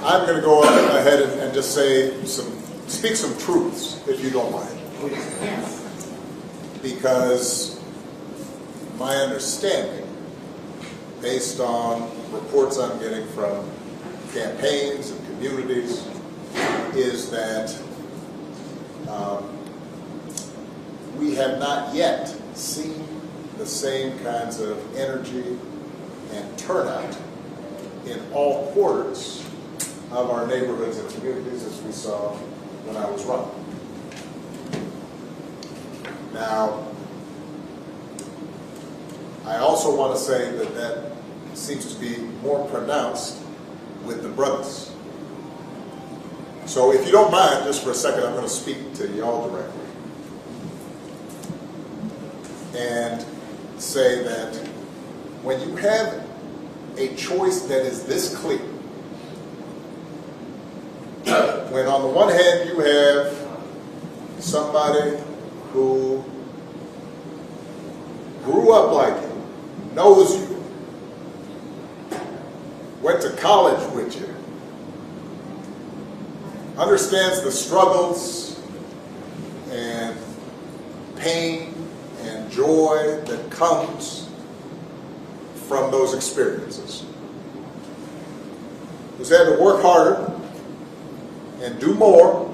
I'm going to go ahead and just speak some truths, if you don't mind. Because my understanding, based on reports I'm getting from campaigns and communities, is that we have not yet seen the same kinds of energy and turnout in all quarters of our neighborhoods and communities as we saw when I was running. Now, I also want to say that that seems to be more pronounced with the brothers. So if you don't mind, just for a second, I'm going to speak to y'all directly and say that when you have a choice that is this clear, when on the one hand you have somebody who grew up like you, knows you, went to college with you, understands the struggles and pain and joy that comes from those experiences, who's had to work harder and do more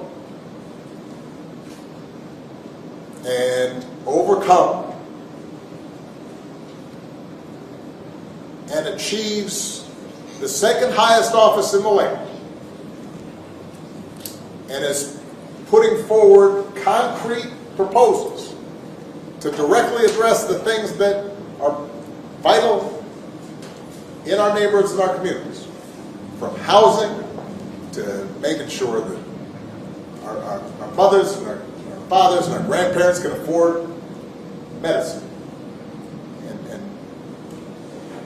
and overcome and achieves the second highest office in the land and is putting forward concrete proposals to directly address the things that are vital in our neighborhoods and our communities, from housing to making sure that our mothers and our fathers and our grandparents can afford medicine, and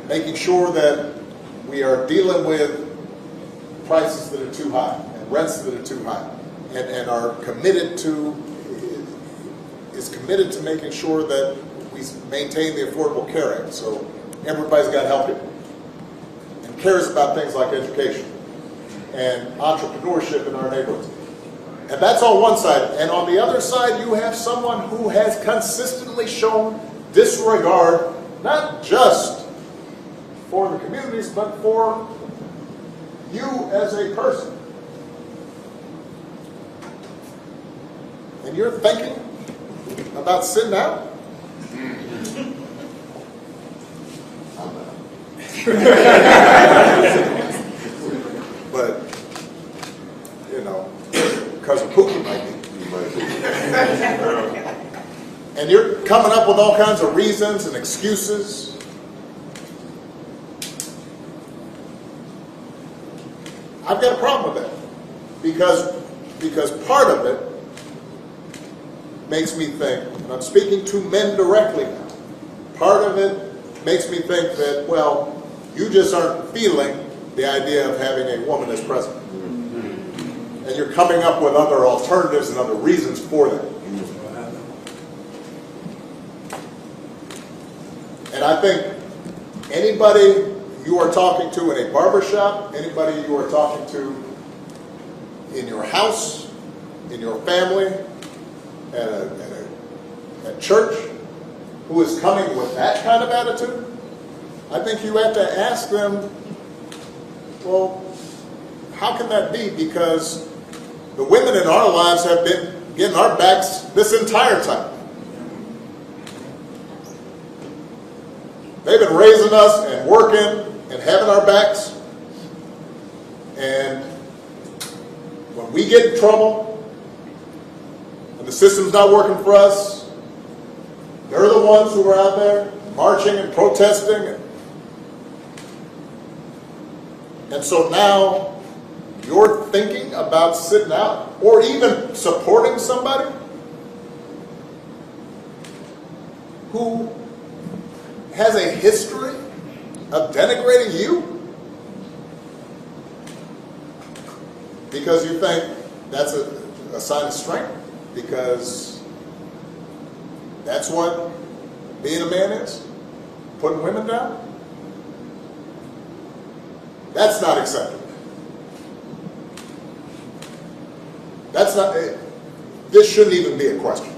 making sure that we are dealing with prices that are too high and rents that are too high, and are committed to making sure that we maintain the Affordable Care Act, so everybody's got help here, and cares about things like education and entrepreneurship in our neighborhoods. And that's on one side. And on the other side, you have someone who has consistently shown disregard, not just for the communities, but for you as a person. And you're thinking about sitting out? But, you know, Cousin Pookie might be. And you're coming up with all kinds of reasons and excuses. I've got a problem with that. Because part of it makes me think, and I'm speaking to men directly now, part of it makes me think that, well, you just aren't feeling the idea of having a woman as president. And you're coming up with other alternatives and other reasons for that. And I think anybody you are talking to in a barbershop, anybody you are talking to in your house, in your family, at church, who is coming with that kind of attitude, I think you have to ask them, well, how can that be? Because the women in our lives have been getting our backs this entire time. They've been raising us and working and having our backs. And when we get in trouble and the system's not working for us, they're the ones who are out there marching and protesting. And so now you're thinking about sitting out or even supporting somebody who has a history of denigrating you because you think that's a sign of strength, because that's what being a man is, putting women down. That's not acceptable. That's not, this shouldn't even be a question.